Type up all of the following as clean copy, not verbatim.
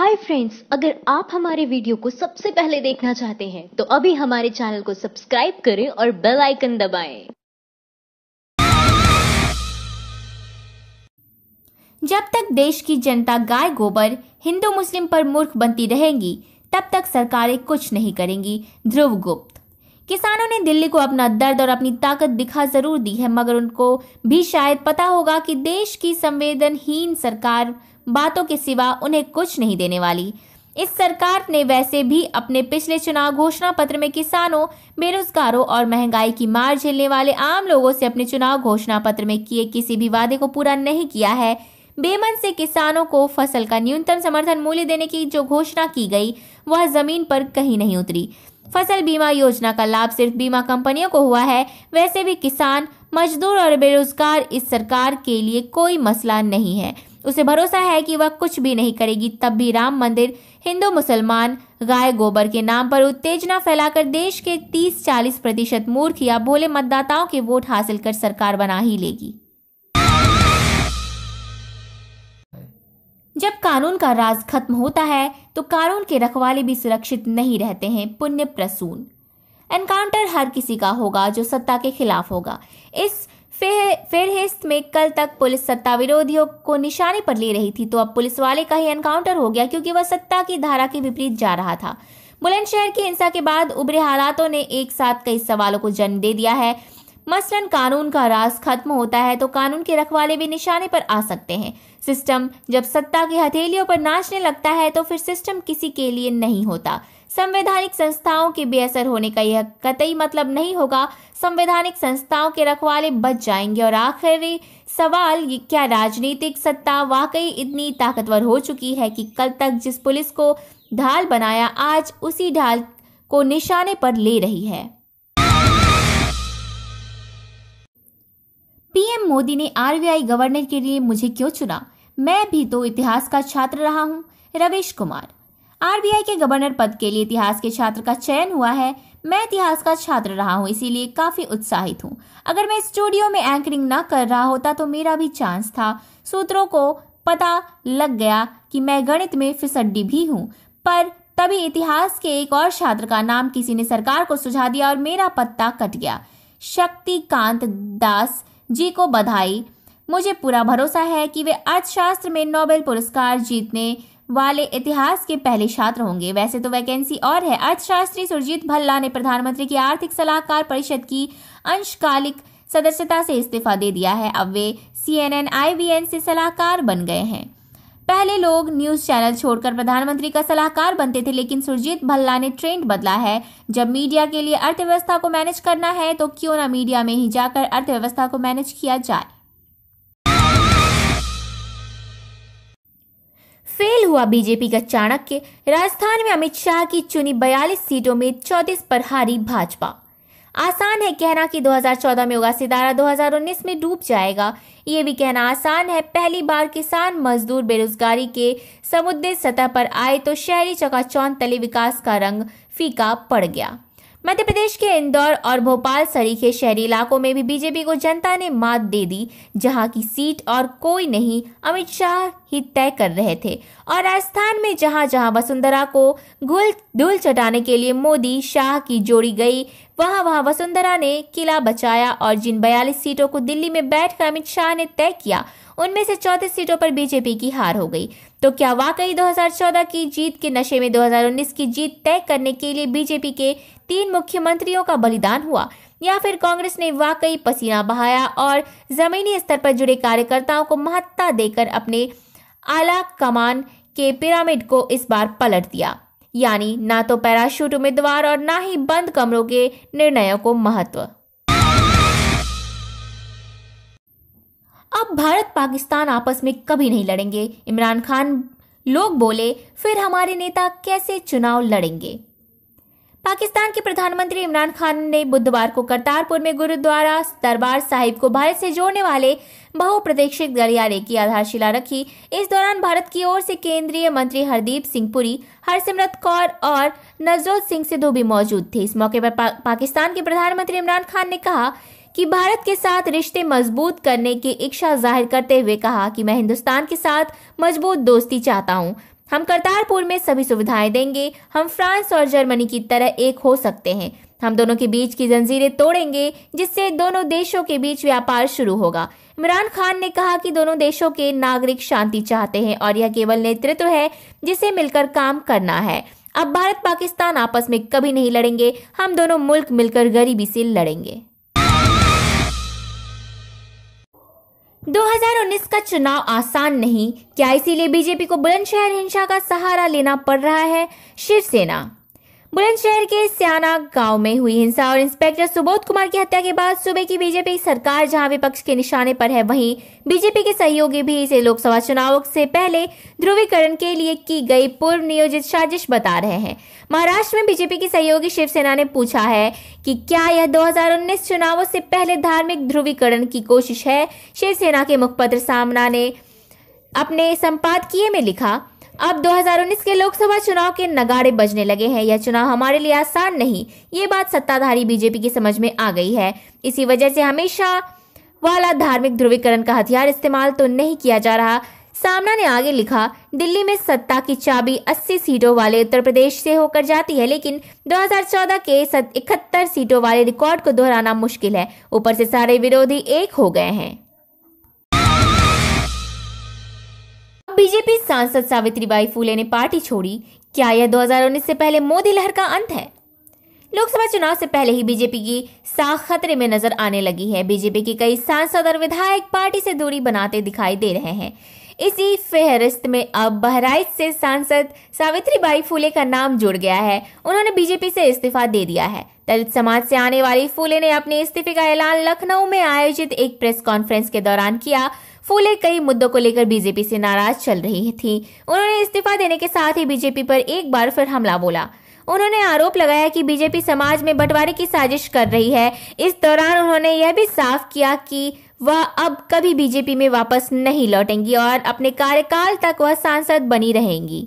Hi friends, अगर आप हमारे वीडियो को सबसे पहले देखना चाहते हैं तो अभी हमारे चैनल को सब्सक्राइब करें और बेल आइकन दबाएं। जब तक देश की जनता गाय गोबर हिंदू मुस्लिम पर मूर्ख बनती रहेगी तब तक सरकारें कुछ नहीं करेंगी। ध्रुव गुप्त। किसानों ने दिल्ली को अपना दर्द और अपनी ताकत दिखा जरूर दी है, मगर उनको भी शायद पता होगा कि देश की संवेदनहीन सरकार बातों के सिवा उन्हें कुछ नहीं देने वाली। इस सरकार ने वैसे भी अपने पिछले चुनाव घोषणा पत्र में किसानों, बेरोजगारों और महंगाई की मार झेलने वाले आम लोगों से अपने चुनाव घोषणा पत्र में किए किसी भी वादे को पूरा नहीं किया है। बेमन से किसानों को फसल का न्यूनतम समर्थन मूल्य देने की जो घोषणा की गई वह जमीन पर कहीं नहीं उतरी। फसल बीमा योजना का लाभ सिर्फ बीमा कंपनियों को हुआ है। वैसे भी किसान, मजदूर और बेरोजगार इस सरकार के लिए कोई मसला नहीं है। उसे भरोसा है कि वह कुछ भी नहीं करेगी। तब भी राम मंदिर, हिंदू मुसलमान, गाय गोबर के नाम पर उत्तेजना फैलाकर देश के 30-40% मूर्ख या भोले मतदाताओं के वोट हासिल कर सरकार बना ही लेगी। जब कानून का राज खत्म होता है तो कानून के रखवाले भी सुरक्षित नहीं रहते हैं। पुण्य प्रसून। एनकाउंटर हर किसी का होगा जो सत्ता के खिलाफ होगा। इस फेरहिस्त में कल तक पुलिस सत्ता विरोधियों को निशाने पर ले रही थी, तो अब पुलिस वाले का ही एनकाउंटर हो गया क्योंकि वह सत्ता की धारा के विपरीत जा रहा था। बुलंदशहर की हिंसा के बाद उभरे हालातों ने एक साथ कई सवालों को जन्म दे दिया है। मसलन कानून का राज खत्म होता है तो कानून के रखवाले भी निशाने पर आ सकते हैं। सिस्टम जब सत्ता की हथेलियों पर नाचने लगता है तो फिर सिस्टम किसी के लिए नहीं होता। संवैधानिक संस्थाओं के बेअसर होने का यह कतई मतलब नहीं होगा। संवैधानिक संस्थाओं के रखवाले बच जाएंगे। और आखिरी सवाल, क्या राजनीतिक सत्ता वाकई इतनी ताकतवर हो चुकी है कि कल तक जिस पुलिस को ढाल बनाया आज उसी ढाल को निशाने पर ले रही है। पीएम मोदी ने आरबीआई गवर्नर के लिए मुझे क्यों चुना? मैं भी तो इतिहास का छात्र रहा हूं। रवीश कुमार। आरबीआई के गवर्नर पद के लिए इतिहास के छात्र का चयन हुआ है। मैं इतिहास का छात्र रहा हूं, इसीलिए काफी उत्साहित हूं। अगर मैं स्टूडियो में एंकरिंग न कर रहा होता तो मेरा भी चांस था। सूत्रों को पता लग गया कि मैं गणित में फिसड्डी भी हूं, पर तभी इतिहास के एक और छात्र का नाम किसी ने सरकार को सुझा दिया और मेरा पत्ता कट गया। शक्तिकांत दास जी को बधाई। मुझे पूरा भरोसा है कि वे अर्थशास्त्र में नोबेल पुरस्कार जीतने वाले इतिहास के पहले छात्र होंगे। वैसे तो वैकेंसी और है। अर्थशास्त्री सुरजीत भल्ला ने प्रधानमंत्री की आर्थिक सलाहकार परिषद की अंशकालिक सदस्यता से इस्तीफा दे दिया है। अब वे CNN IVN से सलाहकार बन गए हैं। पहले लोग न्यूज चैनल छोड़कर प्रधानमंत्री का सलाहकार बनते थे, लेकिन सुरजीत भल्ला ने ट्रेंड बदला है। जब मीडिया के लिए अर्थव्यवस्था को मैनेज करना है तो क्यों ना मीडिया में ही जाकर अर्थव्यवस्था को मैनेज किया जाए। फेल हुआ बीजेपी का चाणक्य। राजस्थान में अमित शाह की चुनी 42 सीटों में 34 पर हारी भाजपा। आसान है कहना कि 2014 में उगा सितारा 2019 में डूब जाएगा। ये भी कहना आसान है। पहली बार किसान, मजदूर, बेरोजगारी के समुद्र सतह पर आए तो शहरी चकाचौंध तले विकास का रंग फीका पड़ गया। मध्य प्रदेश के इंदौर और भोपाल सरीखे शहरी इलाकों में भी बीजेपी को जनता ने मात दे दी, जहां की सीट और कोई नहीं, अमित शाह ही तय कर रहे थे। और राजस्थान में जहां जहां वसुंधरा को धूल चटाने के लिए मोदी शाह की जोड़ी गई, वहां वहां वसुंधरा ने किला बचाया। और जिन 42 सीटों को दिल्ली में बैठकर अमित शाह ने तय किया, उनमें से 34 सीटों पर बीजेपी की हार हो गई। तो क्या वाकई 2014 की जीत के नशे में 2019 की जीत तय करने के लिए बीजेपी के 3 मुख्यमंत्रियों का बलिदान हुआ, या फिर कांग्रेस ने वाकई पसीना बहाया और जमीनी स्तर पर जुड़े कार्यकर्ताओं को महत्ता देकर अपने आला कमान के पिरामिड को इस बार पलट दिया? यानी ना तो पैराशूट उम्मीदवार और ना ही बंद कमरों के निर्णयों को महत्व। अब भारत पाकिस्तान आपस में कभी नहीं लड़ेंगे। इमरान खान लोग बोले, फिर हमारे नेता कैसे चुनाव लड़ेंगे? पाकिस्तान के प्रधानमंत्री इमरान खान ने बुधवार को करतारपुर में गुरुद्वारा दरबार साहिब को भारत से जोड़ने वाले बहुप्रतीक्षित गलियारे की आधारशिला रखी। इस दौरान भारत की ओर से केंद्रीय मंत्री हरदीप सिंह पुरी, हरसिमरत कौर और नवजोत सिंह सिद्धू भी मौजूद थे। इस मौके पर पाकिस्तान के प्रधानमंत्री इमरान खान ने कहा कि भारत के साथ रिश्ते मजबूत करने की इच्छा जाहिर करते हुए कहा कि मैं हिंदुस्तान के साथ मजबूत दोस्ती चाहता हूं। हम करतारपुर में सभी सुविधाएं देंगे। हम फ्रांस और जर्मनी की तरह एक हो सकते हैं। हम दोनों के बीच की जंजीरें तोड़ेंगे, जिससे दोनों देशों के बीच व्यापार शुरू होगा। इमरान खान ने कहा कि दोनों देशों के नागरिक शांति चाहते हैं और यह केवल नेतृत्व है जिसे मिलकर काम करना है। अब भारत पाकिस्तान आपस में कभी नहीं लड़ेंगे, हम दोनों मुल्क मिलकर गरीबी से लड़ेंगे। 2019 का चुनाव आसान नहीं, क्या इसीलिए बीजेपी को बुलंदशहर हिंसा का सहारा लेना पड़ रहा है? शिवसेना। बुलंदशहर के स्याना गांव में हुई हिंसा और इंस्पेक्टर सुबोध कुमार की हत्या के बाद सूबे की बीजेपी सरकार जहां विपक्ष के निशाने पर है, वहीं बीजेपी के सहयोगी भी इसे लोकसभा चुनावों से पहले ध्रुवीकरण के लिए की गई पूर्व नियोजित साजिश बता रहे हैं। महाराष्ट्र में बीजेपी की सहयोगी शिवसेना ने पूछा है कि क्या यह 2019 चुनावों से पहले धार्मिक ध्रुवीकरण की कोशिश है। शिवसेना के मुखपत्र सामना ने अपने संपादकीय में लिखा, अब 2019 के लोकसभा चुनाव के नगाड़े बजने लगे हैं। यह चुनाव हमारे लिए आसान नहीं, ये बात सत्ताधारी बीजेपी की समझ में आ गई है। इसी वजह से हमेशा वाला धार्मिक ध्रुवीकरण का हथियार इस्तेमाल तो नहीं किया जा रहा। सामना ने आगे लिखा, दिल्ली में सत्ता की चाबी 80 सीटों वाले उत्तर प्रदेश से होकर जाती है, लेकिन 2014 के 71 सीटों वाले रिकॉर्ड को दोहराना मुश्किल है। ऊपर से सारे विरोधी एक हो गए हैं। बीजेपी सांसद सावित्रीबाई फूले ने पार्टी छोड़ी, क्या यह 2019 से पहले मोदी लहर का अंत है? लोकसभा चुनाव से पहले ही बीजेपी की साख खतरे में नजर आने लगी है। बीजेपी के कई सांसद और विधायक पार्टी से दूरी बनाते दिखाई दे रहे हैं। इसी फेहरिस्त में अब बहराइच से सांसद सावित्रीबाई फूले का नाम जुड़ गया है। उन्होंने बीजेपी से इस्तीफा दे दिया है। दलित समाज से आने वाली फूले ने अपने इस्तीफे का ऐलान लखनऊ में आयोजित एक प्रेस कॉन्फ्रेंस के दौरान किया। फूले कई मुद्दों को लेकर बीजेपी से नाराज चल रही थी। उन्होंने इस्तीफा देने के साथ ही बीजेपी पर एक बार फिर हमला बोला। उन्होंने आरोप लगाया कि बीजेपी समाज में बंटवारे की साजिश कर रही है। इस दौरान उन्होंने यह भी साफ किया कि वह अब कभी बीजेपी में वापस नहीं लौटेंगी और अपने कार्यकाल तक वह सांसद बनी रहेंगी।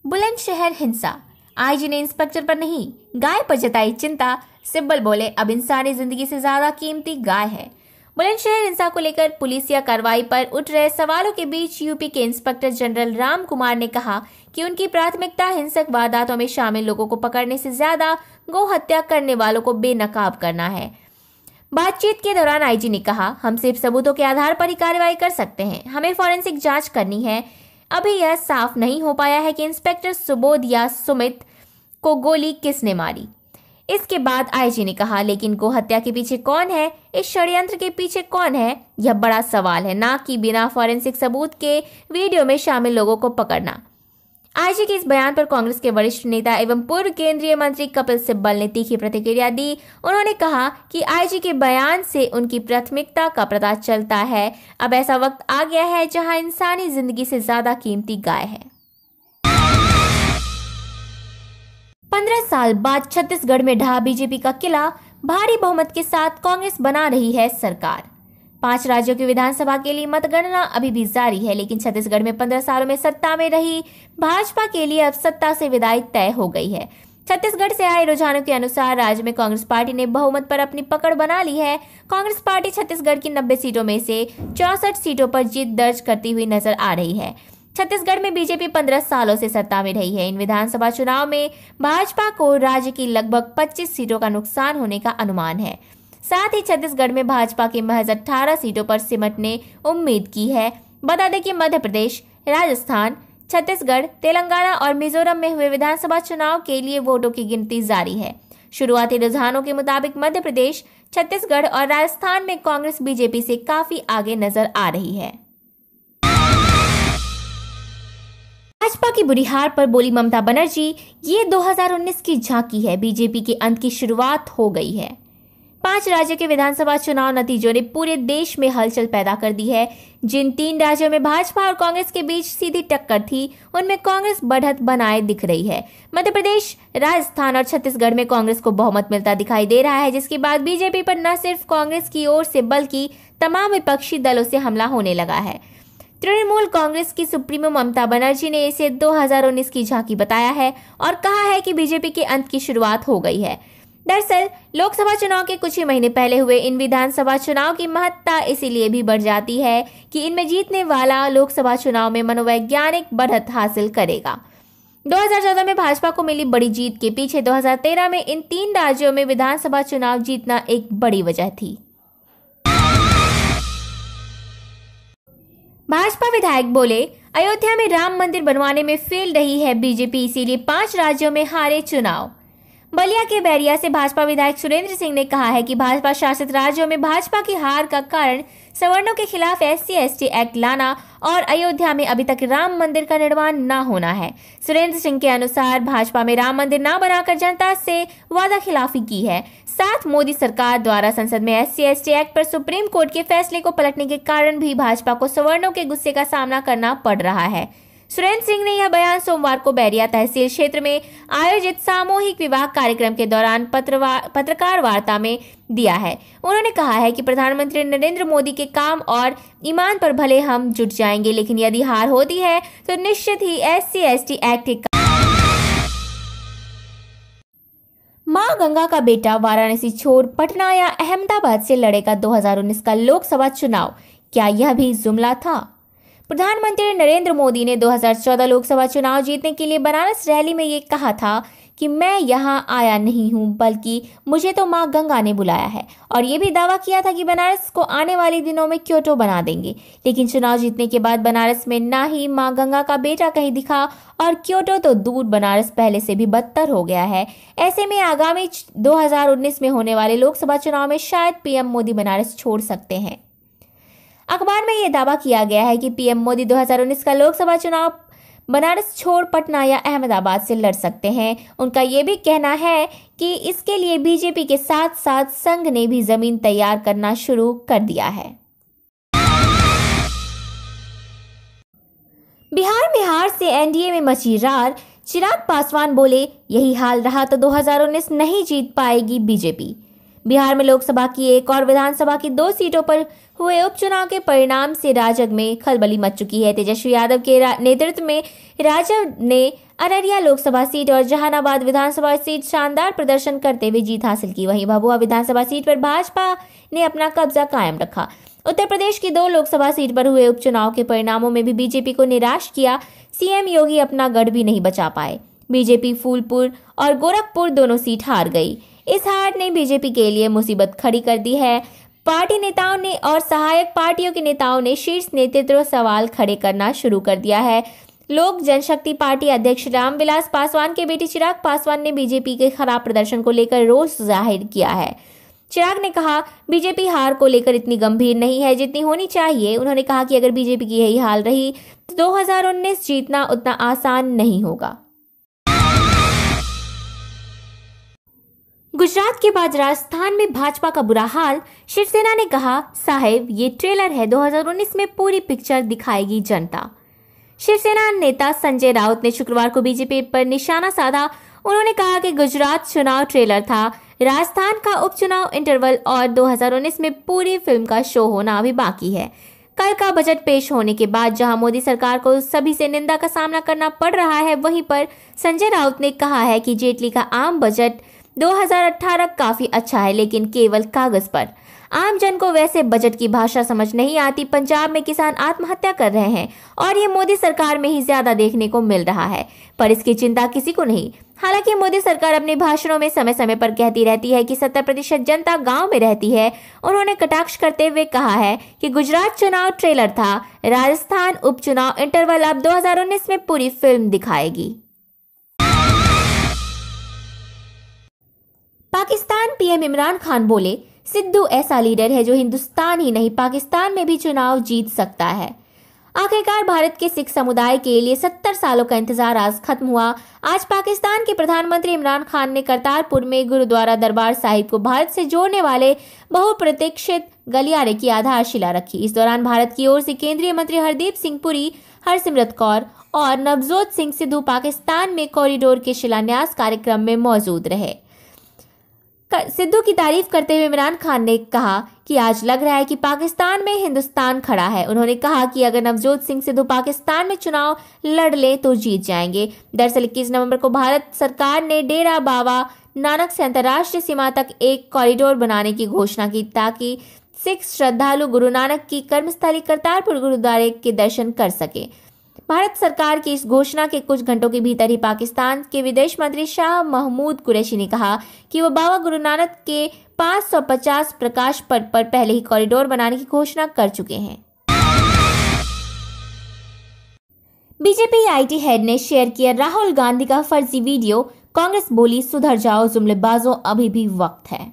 बुलंदशहर हिंसा, आईजी ने इंस्पेक्टर पर नहीं गाय पर जताई चिंता। सिब्बल बोले, अब इंसानी जिंदगी से ज्यादा कीमती गाय है। बुलंदशहर हिंसा को लेकर पुलिसिया कार्रवाई पर उठ रहे सवालों के बीच यूपी के इंस्पेक्टर जनरल राम कुमार ने कहा कि उनकी प्राथमिकता हिंसक वारदातों में शामिल लोगों को पकड़ने से ज्यादा गौ हत्या करने वालों को बेनकाब करना है। बातचीत के दौरान आईजी ने कहा, हम सिर्फ सबूतों के आधार पर ही कार्रवाई कर सकते हैं, हमें फॉरेंसिक जांच करनी है। अभी यह साफ नहीं हो पाया है कि इंस्पेक्टर सुबोध या सुमित को गोली किसने मारी। इसके बाद आईजी ने कहा, लेकिन गौ हत्या के पीछे कौन है, इस षड्यंत्र के पीछे कौन है, यह बड़ा सवाल है, ना कि बिना फॉरेंसिक सबूत के वीडियो में शामिल लोगों को पकड़ना। आईजी के इस बयान पर कांग्रेस के वरिष्ठ नेता एवं पूर्व केंद्रीय मंत्री कपिल सिब्बल ने तीखी प्रतिक्रिया दी। उन्होंने कहा कि आईजी के बयान से उनकी प्राथमिकता का पता चलता है। अब ऐसा वक्त आ गया है जहां इंसानी जिंदगी से ज्यादा कीमती गाय है। 15 साल बाद छत्तीसगढ़ में ढहा बीजेपी का किला, भारी बहुमत के साथ कांग्रेस बना रही है सरकार। 5 राज्यों की विधानसभा के लिए मतगणना अभी भी जारी है, लेकिन छत्तीसगढ़ में 15 सालों में सत्ता में रही भाजपा के लिए अब सत्ता से विदाई तय हो गई है। छत्तीसगढ़ से आए रुझानों के अनुसार राज्य में कांग्रेस पार्टी ने बहुमत पर अपनी पकड़ बना ली है। कांग्रेस पार्टी छत्तीसगढ़ की 90 सीटों में से 64 सीटों पर जीत दर्ज करती हुई नजर आ रही है। छत्तीसगढ़ में बीजेपी 15 सालों से सत्ता में रही है। इन विधानसभा चुनाव में भाजपा को राज्य की लगभग 25 सीटों का नुकसान होने का अनुमान है। साथ ही छत्तीसगढ़ में भाजपा की महज 18 सीटों पर सिमटने उम्मीद की है। बता दें कि मध्य प्रदेश, राजस्थान, छत्तीसगढ़, तेलंगाना और मिजोरम में हुए विधानसभा चुनाव के लिए वोटों की गिनती जारी है। शुरुआती रुझानों के मुताबिक मध्य प्रदेश, छत्तीसगढ़ और राजस्थान में कांग्रेस बीजेपी से काफी आगे नजर आ रही है। भाजपा की बुरी हार पर बोली ममता बनर्जी, ये 2019 की झांकी है, बीजेपी के अंत की शुरुआत हो गई है। 5 राज्यों के विधानसभा चुनाव नतीजों ने पूरे देश में हलचल पैदा कर दी है। जिन 3 राज्यों में भाजपा और कांग्रेस के बीच सीधी टक्कर थी, उनमें कांग्रेस बढ़त बनाए दिख रही है। मध्य प्रदेश, राजस्थान और छत्तीसगढ़ में कांग्रेस को बहुमत मिलता दिखाई दे रहा है, जिसके बाद बीजेपी पर न सिर्फ कांग्रेस की ओर से बल्कि तमाम विपक्षी दलों से हमला होने लगा है। तृणमूल कांग्रेस की सुप्रीमो ममता बनर्जी ने इसे 2019 की झांकी बताया है और कहा है कि बीजेपी के अंत की शुरुआत हो गई है। दरअसल लोकसभा चुनाव के कुछ ही महीने पहले हुए इन विधानसभा चुनाव की महत्ता इसीलिए भी बढ़ जाती है कि इनमें जीतने वाला लोकसभा चुनाव में मनोवैज्ञानिक बढ़त हासिल करेगा। 2014 में भाजपा को मिली बड़ी जीत के पीछे 2013 में इन 3 राज्यों में विधानसभा चुनाव जीतना एक बड़ी वजह थी। भाजपा विधायक बोले, अयोध्या में राम मंदिर बनवाने में फेल रही है बीजेपी, इसीलिए 5 राज्यों में हारे चुनाव। बलिया के बैरिया से भाजपा विधायक सुरेंद्र सिंह ने कहा है कि भाजपा शासित राज्यों में भाजपा की हार का कारण सवर्णों के खिलाफ SC/ST एक्ट लाना और अयोध्या में अभी तक राम मंदिर का निर्माण न होना है। सुरेंद्र सिंह के अनुसार भाजपा में राम मंदिर न बनाकर जनता से वादा खिलाफी की है। साथ मोदी सरकार द्वारा संसद में SC/ST एक्ट पर सुप्रीम कोर्ट के फैसले को पलटने के कारण भी भाजपा को सवर्णों के गुस्से का सामना करना पड़ रहा है। सुरेंद्र सिंह ने यह बयान सोमवार को बैरिया तहसील क्षेत्र में आयोजित सामूहिक विवाह कार्यक्रम के दौरान पत्रकार वार्ता में दिया है। उन्होंने कहा है कि प्रधानमंत्री नरेंद्र मोदी के काम और ईमान पर भले हम जुट जाएंगे, लेकिन यदि हार होती है तो निश्चित ही SC/ST एक्ट मां गंगा का बेटा वाराणसी छोड़ पटना या अहमदाबाद से लड़ेगा 2019 का लोकसभा चुनाव, क्या यह भी जुमला था? प्रधानमंत्री नरेंद्र मोदी ने 2014 लोकसभा चुनाव जीतने के लिए बनारस रैली में ये कहा था कि मैं यहाँ आया नहीं हूँ, बल्कि मुझे तो मां गंगा ने बुलाया है, और ये भी दावा किया था कि बनारस को आने वाले दिनों में क्योटो बना देंगे। लेकिन चुनाव जीतने के बाद बनारस में ना ही मां गंगा का बेटा कहीं दिखा और क्योटो तो दूर, बनारस पहले से भी बदतर हो गया है। ऐसे में आगामी 2019 में होने वाले लोकसभा चुनाव में शायद PM मोदी बनारस छोड़ सकते हैं। अखबार में यह दावा किया गया है कि PM मोदी 2019 का लोकसभा चुनाव बनारस छोड़ पटना या अहमदाबाद से लड़ सकते हैं। उनका यह भी कहना है कि इसके लिए बीजेपी के साथ साथ संघ ने भी जमीन तैयार करना शुरू कर दिया है। बिहार में हार से NDA में मची रार, चिराग पासवान बोले, यही हाल रहा तो 2019 नहीं जीत पाएगी बीजेपी। बिहार में लोकसभा की 1 और विधानसभा की 2 सीटों पर हुए उपचुनाव के परिणाम से राजग में खलबली मच चुकी है। तेजस्वी यादव के नेतृत्व में राजग ने अररिया लोकसभा सीट और जहानाबाद विधानसभा सीट शानदार प्रदर्शन करते हुए जीत हासिल की। वहीं भभुआ विधानसभा सीट पर भाजपा ने अपना कब्जा कायम रखा। उत्तर प्रदेश की 2 लोकसभा सीट पर हुए उपचुनाव के परिणामों में भी बीजेपी को निराश किया। CM योगी अपना गढ़ भी नहीं बचा पाए। बीजेपी फूलपुर और गोरखपुर दोनों सीट हार गई। इस हार ने बीजेपी के लिए मुसीबत खड़ी कर दी है। पार्टी नेताओं ने और सहायक पार्टियों के नेताओं ने शीर्ष नेतृत्व सवाल खड़े करना शुरू कर दिया है। लोक जनशक्ति पार्टी अध्यक्ष रामविलास पासवान के बेटे चिराग पासवान ने बीजेपी के खराब प्रदर्शन को लेकर रोष जाहिर किया है। चिराग ने कहा, बीजेपी हार को लेकर इतनी गंभीर नहीं है जितनी होनी चाहिए। उन्होंने कहा कि अगर बीजेपी की यही हाल रही तो 2019 जीतना उतना आसान नहीं होगा। गुजरात के बाद राजस्थान में भाजपा का बुरा हाल, शिवसेना ने कहा, साहेब ये ट्रेलर है, 2019 में पूरी पिक्चर दिखाएगी जनता। शिवसेना नेता संजय राउत ने शुक्रवार को बीजेपी पर निशाना साधा। उन्होंने कहा कि गुजरात चुनाव ट्रेलर था, राजस्थान का उपचुनाव इंटरवल और 2019 में पूरी फिल्म का शो होना अभी बाकी है। कल का बजट पेश होने के बाद जहां मोदी सरकार को सभी से निंदा का सामना करना पड़ रहा है, वहीं पर संजय राउत ने कहा है कि जेटली का आम बजट 2018 काफी अच्छा है, लेकिन केवल कागज पर। आम जन को वैसे बजट की भाषा समझ नहीं आती। पंजाब में किसान आत्महत्या कर रहे हैं और ये मोदी सरकार में ही ज्यादा देखने को मिल रहा है, पर इसकी चिंता किसी को नहीं। हालांकि मोदी सरकार अपने भाषणों में समय समय पर कहती रहती है कि 70% जनता गांव में रहती है। उन्होंने कटाक्ष करते हुए कहा है कि गुजरात चुनाव ट्रेलर था, राजस्थान उपचुनाव इंटरवल अब 2019 में पूरी फिल्म दिखाएगी। पाकिस्तान PM इमरान खान बोले, सिद्धू ऐसा लीडर है जो हिंदुस्तान ही नहीं पाकिस्तान में भी चुनाव जीत सकता है। आखिरकार भारत के सिख समुदाय के लिए 70 सालों का इंतजार आज खत्म हुआ। आज पाकिस्तान के प्रधानमंत्री इमरान खान ने करतारपुर में गुरुद्वारा दरबार साहिब को भारत से जोड़ने वाले बहुप्रतीक्षित गलियारे की आधारशिला रखी। इस दौरान भारत की ओर से केंद्रीय मंत्री हरदीप सिंह पुरी, हरसिमरत कौर और नवजोत सिंह सिद्धू पाकिस्तान में कॉरिडोर के शिलान्यास कार्यक्रम में मौजूद रहे। सिद्धू की तारीफ करते हुए इमरान खान ने कहा कि आज लग रहा है कि पाकिस्तान में हिंदुस्तान खड़ा है। उन्होंने कहा कि अगर नवजोत सिंह सिद्धू पाकिस्तान में चुनाव लड़ ले तो जीत जाएंगे। दरअसल 21 नवंबर को भारत सरकार ने डेरा बाबा नानक से अंतर्राष्ट्रीय सीमा तक एक कॉरिडोर बनाने की घोषणा की ताकि सिख श्रद्धालु गुरु नानक की कर्मस्थली करतारपुर गुरुद्वारे के दर्शन कर सके। भारत सरकार की इस घोषणा के कुछ घंटों के भीतर ही पाकिस्तान के विदेश मंत्री शाह महमूद कुरैशी ने कहा कि वो बाबा गुरु नानक के 550 प्रकाश पर्व पर पहले ही कॉरिडोर बनाने की घोषणा कर चुके हैं। बीजेपी आईटी हेड ने शेयर किया राहुल गांधी का फर्जी वीडियो, कांग्रेस बोली सुधर जाओ जुमलेबाजों, अभी भी वक्त है।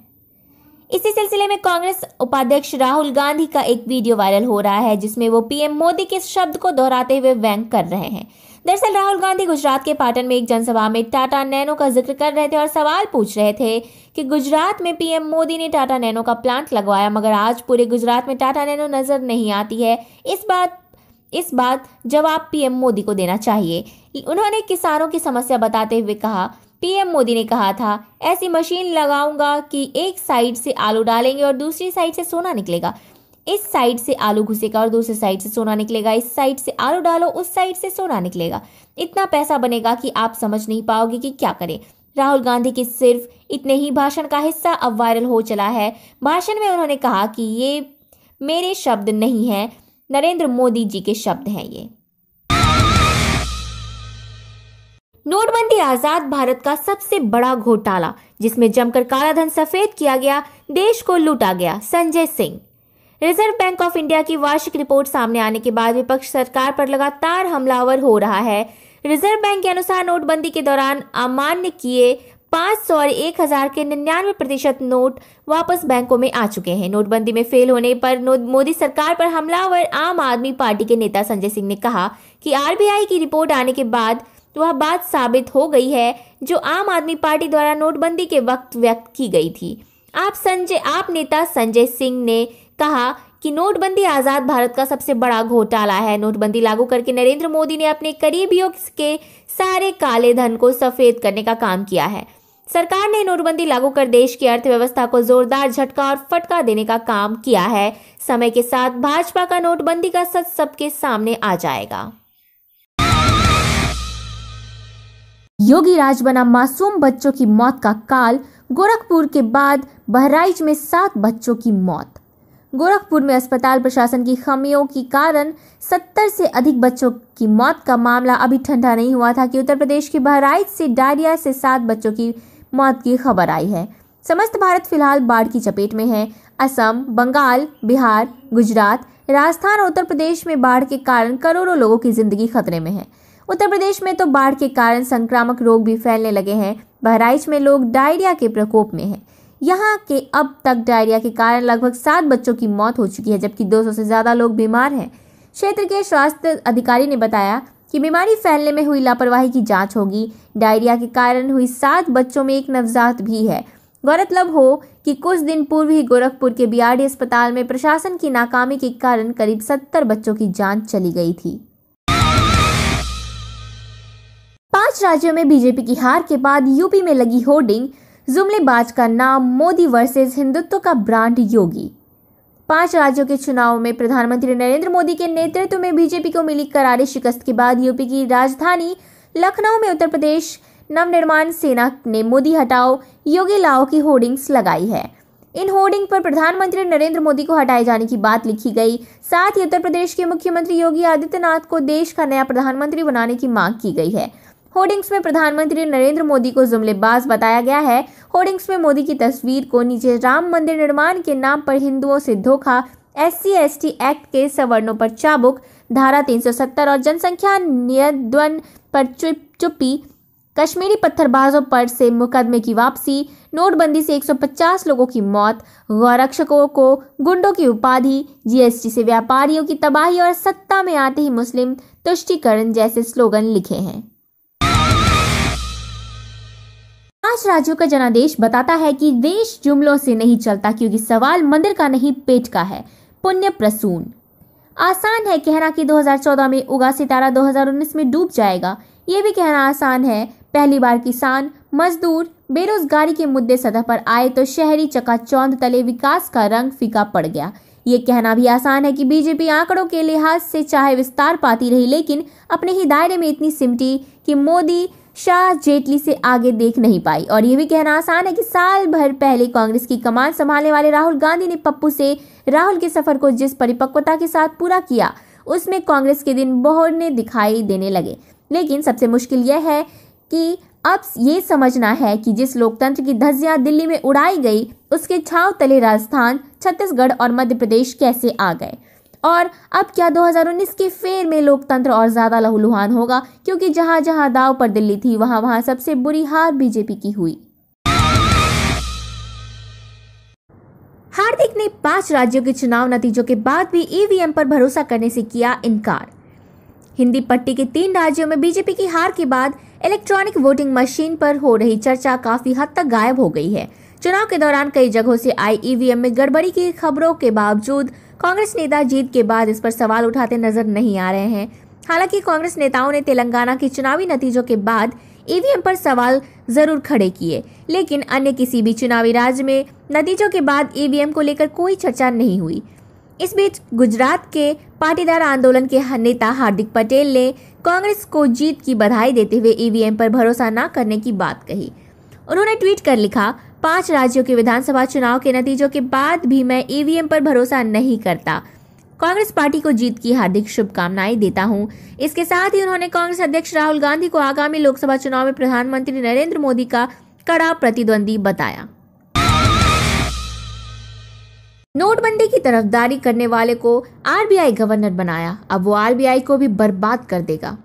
इसी सिलसिले में कांग्रेस उपाध्यक्ष राहुल गांधी का एक वीडियो वायरल हो रहा है जिसमें वो पीएम मोदी के शब्द को दोहराते हुए व्यंग कर रहे हैं। दरअसल राहुल गांधी गुजरात के पाटन में एक जनसभा में टाटा नैनो का जिक्र कर रहे थे और सवाल पूछ रहे थे कि गुजरात में पीएम मोदी ने टाटा नैनो का प्लांट लगवाया, मगर आज पूरे गुजरात में टाटा नैनो नजर नहीं आती है। इस बात जवाब पीएम मोदी को देना चाहिए। उन्होंने किसानों की समस्या बताते हुए कहा, पीएम मोदी ने कहा था ऐसी मशीन लगाऊंगा कि एक साइड से आलू डालेंगे और दूसरी साइड से सोना निकलेगा, इस साइड से आलू घुसेगा और दूसरी साइड से सोना निकलेगा, इस साइड से आलू डालो उस साइड से सोना निकलेगा, इतना पैसा बनेगा कि आप समझ नहीं पाओगे कि क्या करें। राहुल गांधी के सिर्फ इतने ही भाषण का हिस्सा अब वायरल हो चला है। भाषण में उन्होंने कहा कि ये मेरे शब्द नहीं है, नरेंद्र मोदी जी के शब्द हैं ये। नोटबंदी आजाद भारत का सबसे बड़ा घोटाला, जिसमें जमकर काला धन सफेद किया गया, देश को लूटा गया, Sanjay Singh. Reserve bank of India की वार्षिक रिपोर्ट सामने आने के बाद विपक्ष सरकार पर लगातार हमलावर हो रहा है। रिजर्व बैंक के अनुसार नोटबंदी के दौरान अमान्य किए 500 और 1000 के 99% नोट वापस बैंकों में आ चुके हैं। नोटबंदी में फेल होने पर मोदी सरकार पर हमलावर आम आदमी पार्टी के नेता संजय सिंह ने कहा कि आरबीआई की रिपोर्ट आने के बाद वह बात साबित हो गई है जो आम आदमी पार्टी द्वारा नोटबंदी के वक्त व्यक्त की गई थी। आप नेता संजय सिंह ने कहा कि नोटबंदी आजाद भारत का सबसे बड़ा घोटाला है। नोटबंदी लागू करके नरेंद्र मोदी ने अपने करीबियों के सारे काले धन को सफेद करने का काम किया है। सरकार ने नोटबंदी लागू कर देश की अर्थव्यवस्था को जोरदार झटका और फटका देने का काम किया है। समय के साथ भाजपा का नोटबंदी का सच सबके सामने आ जाएगा। योगी राज बना मासूम बच्चों की मौत का काल, गोरखपुर के बाद बहराइच में 7 बच्चों की मौत। गोरखपुर में अस्पताल प्रशासन की खामियों के कारण 70 से अधिक बच्चों की मौत का मामला अभी ठंडा नहीं हुआ था कि उत्तर प्रदेश के बहराइच से डायरिया से 7 बच्चों की मौत की खबर आई है। समस्त भारत फिलहाल बाढ़ की चपेट में है। असम, बंगाल, बिहार, गुजरात, राजस्थान और उत्तर प्रदेश में बाढ़ के कारण करोड़ों लोगों की जिंदगी खतरे में है। उत्तर प्रदेश में तो बाढ़ के कारण संक्रामक रोग भी फैलने लगे हैं। बहराइच में लोग डायरिया के प्रकोप में हैं। यहाँ के अब तक डायरिया के कारण लगभग 7 बच्चों की मौत हो चुकी है, जबकि 200 से ज्यादा लोग बीमार हैं। क्षेत्र के स्वास्थ्य अधिकारी ने बताया कि बीमारी फैलने में हुई लापरवाही की जांच होगी। डायरिया के कारण हुई 7 बच्चों में एक नवजात भी है। गौरतलब हो कि कुछ दिन पूर्व ही गोरखपुर के बीआरडी अस्पताल में प्रशासन की नाकामी के कारण करीब 70 बच्चों की जान चली गई थी। 5 राज्यों में बीजेपी की हार के बाद यूपी में लगी होर्डिंग, जुमलेबाज का नाम मोदी वर्सेस हिंदुत्व का ब्रांड योगी। 5 राज्यों के चुनाव में प्रधानमंत्री नरेंद्र मोदी के नेतृत्व में बीजेपी को मिली करारी शिकस्त के बाद यूपी की राजधानी लखनऊ में उत्तर प्रदेश नवनिर्माण सेना ने मोदी हटाओ योगी लाओ की होर्डिंग्स लगाई है। इन होर्डिंग पर प्रधानमंत्री नरेंद्र मोदी को हटाए जाने की बात लिखी गई। साथ ही उत्तर प्रदेश के मुख्यमंत्री योगी आदित्यनाथ को देश का नया प्रधानमंत्री बनाने की मांग की गई है। होर्डिंग्स में प्रधानमंत्री नरेंद्र मोदी को जुमलेबाज बताया गया है। होर्डिंग्स में मोदी की तस्वीर को नीचे राम मंदिर निर्माण के नाम पर हिंदुओं से धोखा, SC/ST एक्ट के सवर्णों पर चाबुक, धारा 370 और जनसंख्या नियंत्रण पर चुप्पी, कश्मीरी पत्थरबाजों पर से मुकदमे की वापसी, नोटबंदी से 150 लोगों की मौत, गौरक्षकों को गुंडों की उपाधि, GST से व्यापारियों की तबाही और सत्ता में आते ही मुस्लिम तुष्टीकरण जैसे स्लोगन लिखे हैं। 5 राज्यों का जनादेश बताता है कि देश जुमलों से नहीं चलता, क्योंकि सवाल मंदिर का नहीं पेट का है। पुण्य प्रसून। आसान है कहना कि 2014 में उगा सितारा 2019 में डूब जाएगा। ये भी कहना आसान है पहली बार किसान, मजदूर, बेरोजगारी के मुद्दे सतह पर आए तो शहरी चकाचौंध तले विकास का रंग फीका पड़ गया। ये कहना भी आसान है कि बीजेपी आंकड़ों के लिहाज से चाहे विस्तार पाती रही, लेकिन अपने ही दायरे में इतनी सिमटी कि मोदी शाह जेटली से आगे देख नहीं पाई। और ये भी कहना आसान है कि साल भर पहले कांग्रेस की कमान संभालने वाले राहुल गांधी ने पप्पू से राहुल के सफर को जिस परिपक्वता के साथ पूरा किया, उसमें कांग्रेस के दिन बहुरने दिखाई देने लगे। लेकिन सबसे मुश्किल यह है कि अब ये समझना है कि जिस लोकतंत्र की धज्जियां दिल्ली में उड़ाई गई, उसके छांव तले राजस्थान, छत्तीसगढ़ और मध्य प्रदेश कैसे आ गए। और अब क्या 2019 के फेर में लोकतंत्र और ज्यादा लहूलुहान होगा, क्योंकि जहां जहां दांव पर दिल्ली थी, वहां वहां सबसे बुरी हार बीजेपी की हुई। हार्दिक ने 5 राज्यों के चुनाव नतीजों के बाद भी ईवीएम पर भरोसा करने से किया इनकार। हिंदी पट्टी के 3 राज्यों में बीजेपी की हार के बाद इलेक्ट्रॉनिक वोटिंग मशीन पर हो रही चर्चा काफी हद तक गायब हो गई है। चुनाव के दौरान कई जगहों से आई ईवीएम में गड़बड़ी की खबरों के बावजूद कांग्रेस नेता जीत के बाद इस पर सवाल उठाते नजर नहीं आ रहे हैं। हालांकि कांग्रेस नेताओं ने तेलंगाना के चुनावी नतीजों के बाद ईवीएम पर सवाल जरूर खड़े किए, लेकिन अन्य किसी भी चुनावी राज्य में नतीजों के बाद ईवीएम को लेकर कोई चर्चा नहीं हुई। इस बीच गुजरात के पाटीदार आंदोलन के नेता हार्दिक पटेल ने कांग्रेस को जीत की बधाई देते हुए ईवीएम पर भरोसा न करने की बात कही। उन्होंने ट्वीट कर लिखा, 5 राज्यों के विधानसभा चुनाव के नतीजों के बाद भी मैं ईवीएम पर भरोसा नहीं करता। कांग्रेस पार्टी को जीत की हार्दिक शुभकामनाएं देता हूं। इसके साथ ही उन्होंने कांग्रेस अध्यक्ष राहुल गांधी को आगामी लोकसभा चुनाव में प्रधानमंत्री नरेंद्र मोदी का कड़ा प्रतिद्वंदी बताया। नोटबंदी की तरफदारी करने वाले को आरबीआई गवर्नर बनाया, अब वो आरबीआई को भी बर्बाद कर देगा।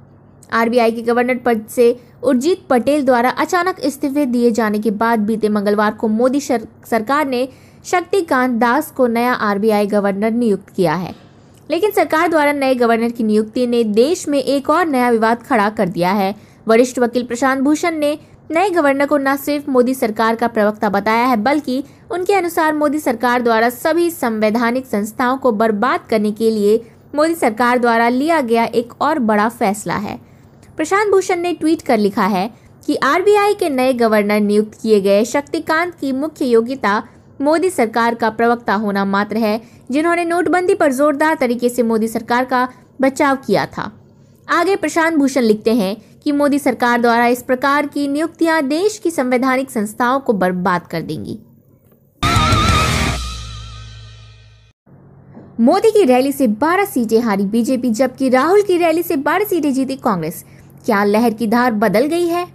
आरबीआई के गवर्नर पद से उर्जित पटेल द्वारा अचानक इस्तीफे दिए जाने के बाद बीते मंगलवार को मोदी सरकार ने शक्तिकांत दास को नया आरबीआई गवर्नर नियुक्त किया है। लेकिन सरकार द्वारा नए गवर्नर की नियुक्ति ने देश में एक और नया विवाद खड़ा कर दिया है। वरिष्ठ वकील प्रशांत भूषण ने नए गवर्नर को न सिर्फ मोदी सरकार का प्रवक्ता बताया है, बल्कि उनके अनुसार मोदी सरकार द्वारा सभी संवैधानिक संस्थाओं को बर्बाद करने के लिए मोदी सरकार द्वारा लिया गया एक और बड़ा फैसला है। प्रशांत भूषण ने ट्वीट कर लिखा है कि आरबीआई के नए गवर्नर नियुक्त किए गए शक्तिकांत की मुख्य योग्यता मोदी सरकार का प्रवक्ता होना मात्र है, जिन्होंने नोटबंदी पर जोरदार तरीके से मोदी सरकार का बचाव किया था। आगे प्रशांत भूषण लिखते हैं कि मोदी सरकार द्वारा इस प्रकार की नियुक्तियां देश की संवैधानिक संस्थाओं को बर्बाद कर देंगी। मोदी की रैली से 12 सीटें हारी बीजेपी, जबकि राहुल की रैली से 12 सीटें जीती कांग्रेस। क्या लहर की धार बदल गई है?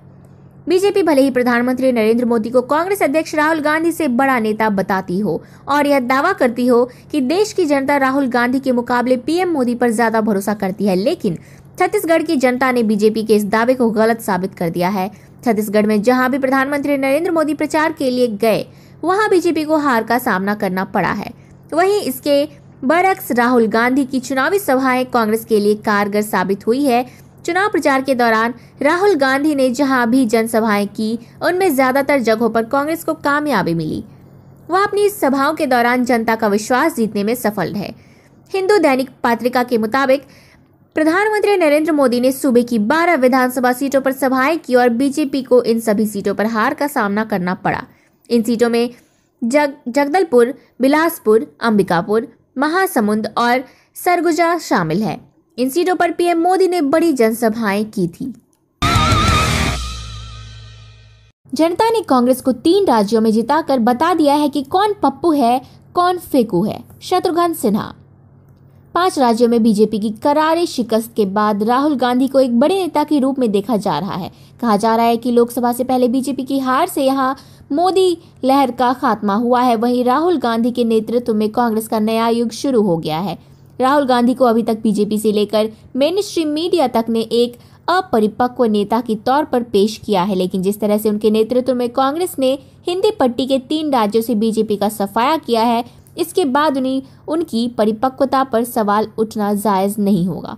बीजेपी भले ही प्रधानमंत्री नरेंद्र मोदी को कांग्रेस अध्यक्ष राहुल गांधी से बड़ा नेता बताती हो और यह दावा करती हो कि देश की जनता राहुल गांधी के मुकाबले पीएम मोदी पर ज्यादा भरोसा करती है, लेकिन छत्तीसगढ़ की जनता ने बीजेपी के इस दावे को गलत साबित कर दिया है। छत्तीसगढ़ में जहां भी प्रधानमंत्री नरेंद्र मोदी प्रचार के लिए गए, वहां बीजेपी को हार का सामना करना पड़ा है। वहीं इसके बरक्स राहुल गांधी की चुनावी सभाएं कांग्रेस के लिए कारगर साबित हुई है। चुनाव प्रचार के दौरान राहुल गांधी ने जहां भी जनसभाएं की, उनमें ज्यादातर जगहों पर कांग्रेस को कामयाबी मिली। वह अपनी सभाओं के दौरान जनता का विश्वास जीतने में सफल रहे। हिंदू दैनिक पत्रिका के मुताबिक प्रधानमंत्री नरेंद्र मोदी ने सूबे की 12 विधानसभा सीटों पर सभाएं की और बीजेपी को इन सभी सीटों पर हार का सामना करना पड़ा। इन सीटों में जगदलपुर, बिलासपुर, अंबिकापुर, महासमुंद और सरगुजा शामिल है। इन सीटों पर पीएम मोदी ने बड़ी जनसभाएं की थी। जनता ने कांग्रेस को 3 राज्यों में जिताकर बता दिया है कि कौन पप्पू है, कौन फेकू है। शत्रुघ्न सिन्हा। 5 राज्यों में बीजेपी की करारी शिकस्त के बाद राहुल गांधी को एक बड़े नेता के रूप में देखा जा रहा है। कहा जा रहा है कि लोकसभा से पहले बीजेपी की हार से यहां मोदी लहर का खात्मा हुआ है। वहीं राहुल गांधी के नेतृत्व में कांग्रेस का नया युग शुरू हो गया है। राहुल गांधी को अभी तक बीजेपी से लेकर मेन स्ट्रीम मीडिया तक ने एक अपरिपक्व नेता के तौर पर पेश किया है, लेकिन जिस तरह से उनके नेतृत्व में कांग्रेस ने हिंदी पट्टी के 3 राज्यों से बीजेपी का सफाया किया है, इसके बाद उनकी परिपक्वता पर सवाल उठना जायज नहीं होगा।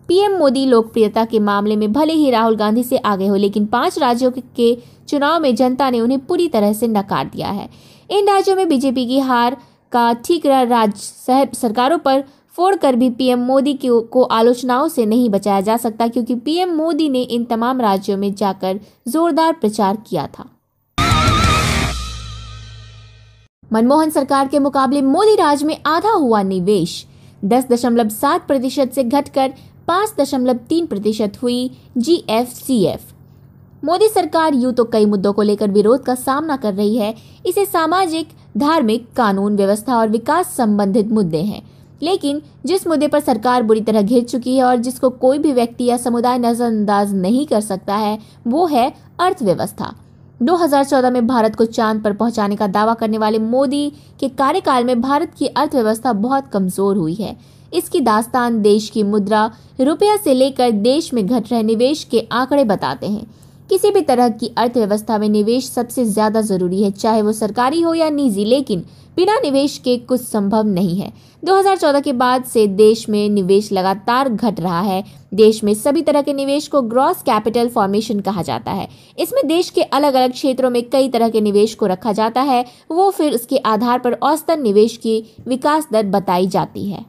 पीएम मोदी लोकप्रियता के मामले में भले ही राहुल गांधी से आगे हो, लेकिन 5 राज्यों के चुनाव में जनता ने उन्हें पूरी तरह से नकार दिया है। इन राज्यों में बीजेपी की हार का ठीकरा राज्य सरकारों पर फोड़कर भी पीएम मोदी को आलोचनाओं से नहीं बचाया जा सकता, क्योंकि पीएम मोदी ने इन तमाम राज्यों में जाकर जोरदार प्रचार किया था। मनमोहन सरकार के मुकाबले मोदी राज में आधा हुआ निवेश, 10.7% से घटकर 5.3% हुई जीएफसीएफ। मोदी सरकार यूं तो कई मुद्दों को लेकर विरोध का सामना कर रही है। इसे सामाजिक, धार्मिक, कानून व्यवस्था और विकास संबंधित मुद्दे हैं। लेकिन जिस मुद्दे पर सरकार बुरी तरह घिर चुकी है और जिसको कोई भी व्यक्ति या समुदाय नजरअंदाज नहीं कर सकता है, वो है अर्थव्यवस्था। 2014 में भारत को चांद पर पहुंचाने का दावा करने वाले मोदी के कार्यकाल में भारत की अर्थव्यवस्था बहुत कमजोर हुई है। इसकी दास्तान देश की मुद्रा रुपया से लेकर देश में घट रहे निवेश के आंकड़े बताते हैं। किसी भी तरह की अर्थव्यवस्था में निवेश सबसे ज्यादा जरूरी है, चाहे वो सरकारी हो या निजी, लेकिन बिना निवेश के कुछ संभव नहीं है। 2014 के बाद से देश में निवेश लगातार घट रहा है। देश में सभी तरह के निवेश को ग्रॉस कैपिटल फॉर्मेशन कहा जाता है। इसमें देश के अलग अलग क्षेत्रों में कई तरह के निवेश को रखा जाता है, वो फिर उसके आधार पर औसतन निवेश की विकास दर बताई जाती है।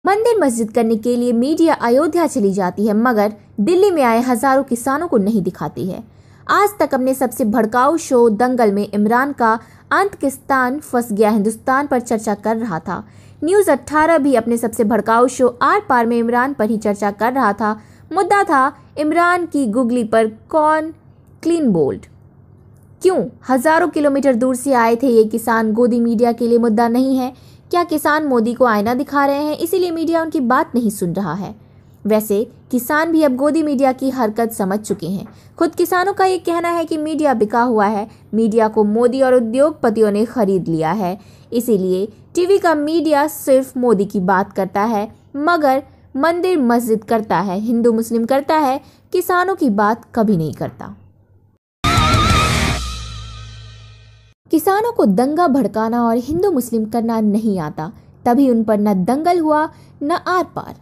मंदिर मस्जिद करने के लिए मीडिया अयोध्या चली जाती है, मगर दिल्ली में आए हजारों किसानों को नहीं दिखाती है। आज तक अपने सबसे भड़काऊ शो दंगल में इमरान का अंतकिस्तान फंस गया हिंदुस्तान पर चर्चा कर रहा था। न्यूज़ 18 भी अपने सबसे भड़काऊ शो आर पार में इमरान पर ही चर्चा कर रहा था। मुद्दा था इमरान की गुगली पर कौन क्लीन बोल्ड। क्यों हजारों किलोमीटर दूर से आए थे ये किसान गोदी मीडिया के लिए मुद्दा नहीं है? क्या किसान मोदी को आईना दिखा रहे हैं, इसीलिए मीडिया उनकी बात नहीं सुन रहा है? वैसे किसान भी अब गोदी मीडिया की हरकत समझ चुके हैं। खुद किसानों का ये कहना है कि मीडिया बिका हुआ है, मीडिया को मोदी और उद्योगपतियों ने खरीद लिया है, इसीलिए टीवी का मीडिया सिर्फ मोदी की बात करता है, मगर मंदिर मस्जिद करता है, हिंदू मुस्लिम करता है, किसानों की बात कभी नहीं करता। किसानों को दंगा भड़काना और हिंदू मुस्लिम करना नहीं आता, तभी उन पर न दंगल हुआ न आर पार।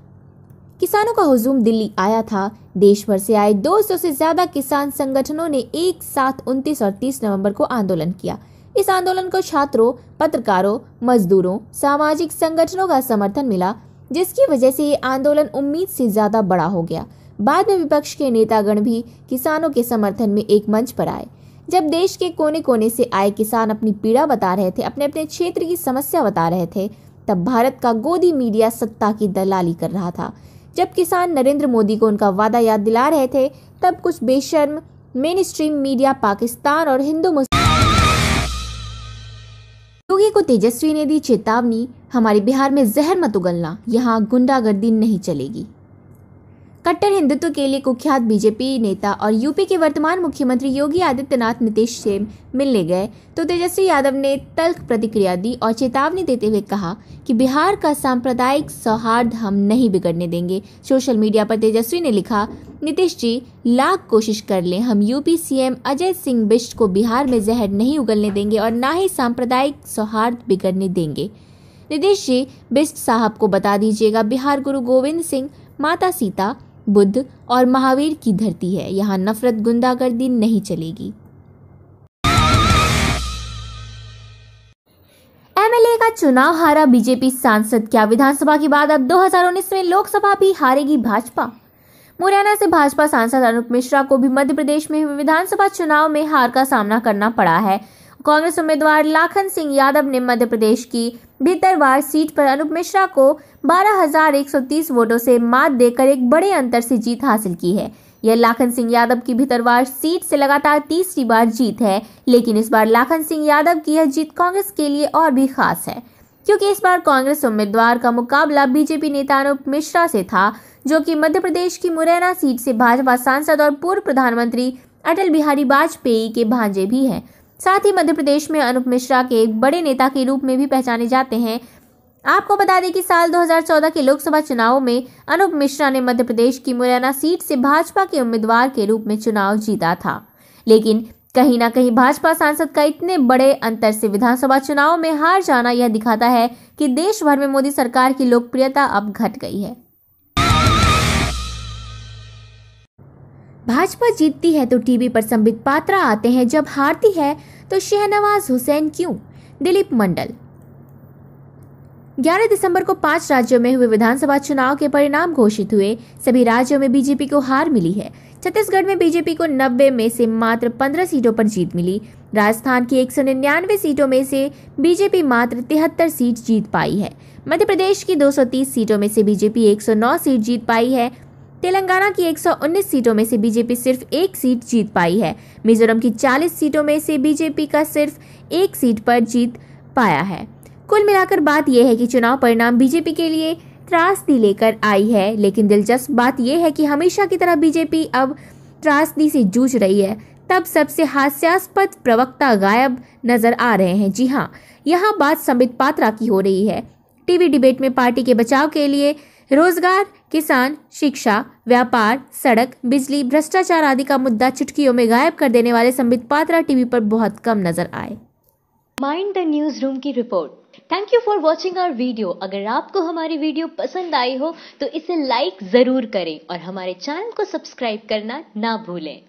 किसानों का हुजूम दिल्ली आया था। देश भर से आए 200 से ज्यादा किसान संगठनों ने एक साथ 29 और 30 नवंबर को आंदोलन किया। इस आंदोलन को छात्रों, पत्रकारों, मजदूरों, सामाजिक संगठनों का समर्थन मिला, जिसकी वजह से ये आंदोलन उम्मीद से ज्यादा बड़ा हो गया। बाद में विपक्ष के नेतागण भी किसानों के समर्थन में एक मंच पर आए। जब देश के कोने कोने से आए किसान अपनी पीड़ा बता रहे थे, अपने अपने क्षेत्र की समस्या बता रहे थे, तब भारत का गोदी मीडिया सत्ता की दलाली कर रहा था। जब किसान नरेंद्र मोदी को उनका वादा याद दिला रहे थे, तब कुछ बेशर्म मेन स्ट्रीम मीडिया पाकिस्तान और हिंदू मुस्लिम योगी को तेजस्वी ने दी चेतावनी, हमारे बिहार में जहर मत उगलना, यहाँ गुंडागर्दी नहीं चलेगी। कट्टर हिंदुत्व के लिए कुख्यात बीजेपी नेता और यूपी के वर्तमान मुख्यमंत्री योगी आदित्यनाथ नीतीश से मिलने गए तो तेजस्वी यादव ने तल्ख प्रतिक्रिया दी और चेतावनी देते हुए कहा कि बिहार का सांप्रदायिक सौहार्द हम नहीं बिगड़ने देंगे। सोशल मीडिया पर तेजस्वी ने लिखा, नीतीश जी लाख कोशिश कर लें, हम यूपी सीएम अजय सिंह बिष्ट को बिहार में जहर नहीं उगलने देंगे और ना ही सांप्रदायिक सौहार्द बिगड़ने देंगे। नीतीश जी बिष्ट साहब को बता दीजिएगा, बिहार गुरु गोविंद सिंह, माता सीता, बुद्ध और महावीर की धरती है, यहाँ नफरत गुंडागर्दी नहीं चलेगी। एमएलए का चुनाव हारा बीजेपी सांसद, क्या विधानसभा के बाद अब 2019 में लोकसभा भी हारेगी भाजपा? मुरैना से भाजपा सांसद अनूप मिश्रा को भी मध्य प्रदेश में हुए विधानसभा चुनाव में हार का सामना करना पड़ा है। कांग्रेस उम्मीदवार लाखन सिंह यादव ने मध्य प्रदेश की भीतरवार सीट पर अनूप मिश्रा को 12,130 वोटों से मात देकर एक बड़े अंतर से जीत हासिल की है। यह लाखन सिंह यादव की भीतरवार सीट से लगातार तीसरी बार जीत है, लेकिन इस बार लाखन सिंह यादव की यह जीत कांग्रेस के लिए और भी खास है, क्योंकि इस बार कांग्रेस उम्मीदवार का मुकाबला बीजेपी नेता अनूप मिश्रा से था, जो कि मध्य प्रदेश की मुरैना सीट से भाजपा सांसद और पूर्व प्रधानमंत्री अटल बिहारी वाजपेयी के भांजे भी हैं। साथ ही मध्य प्रदेश में अनूप मिश्रा के एक बड़े नेता के रूप में भी पहचाने जाते हैं। आपको बता दें कि साल 2014 के लोकसभा चुनावों में अनूप मिश्रा ने मध्य प्रदेश की मुरैना सीट से भाजपा के उम्मीदवार के रूप में चुनाव जीता था, लेकिन कहीं ना कहीं भाजपा सांसद का इतने बड़े अंतर से विधानसभा चुनाव में हार जाना यह दिखाता है कि देश भर में मोदी सरकार की लोकप्रियता अब घट गई है। भाजपा जीतती है तो टीवी पर संबित पात्रा आते हैं, जब हारती है तो शहनवाज हुसैन क्यों? दिलीप मंडल। 11 दिसंबर को 5 राज्यों में हुए विधानसभा चुनाव के परिणाम घोषित हुए। सभी राज्यों में बीजेपी को हार मिली है। छत्तीसगढ़ में बीजेपी को 90 में से मात्र 15 सीटों पर जीत मिली। राजस्थान की 199 सीटों में से बीजेपी मात्र 73 सीट जीत पाई है। मध्य प्रदेश की 230 सीटों में से बीजेपी 109 सीट जीत पाई है। तेलंगाना की 119 सीटों में से बीजेपी सिर्फ एक सीट जीत पाई है। मिजोरम की 40 सीटों में से बीजेपी का सिर्फ एक सीट पर जीत पाया है। कुल मिलाकर बात यह है कि चुनाव परिणाम बीजेपी के लिए त्रासदी लेकर आई है, लेकिन दिलचस्प बात यह है कि हमेशा की तरह बीजेपी अब त्रासदी से जूझ रही है। तब सबसे हास्यास्पद प्रवक्ता गायब नजर आ रहे हैं। जी हाँ, यहाँ बात संबित पात्रा की हो रही है। टीवी डिबेट में पार्टी के बचाव के लिए रोजगार, किसान, शिक्षा, व्यापार, सड़क, बिजली, भ्रष्टाचार आदि का मुद्दा चुटकियों में गायब कर देने वाले संबित पात्रा टीवी पर बहुत कम नजर आए। माइंड द न्यूज रूम की रिपोर्ट। Thank you for watching our video. अगर आपको हमारी वीडियो पसंद आई हो तो इसे लाइक जरूर करें और हमारे चैनल को सब्सक्राइब करना ना भूलें।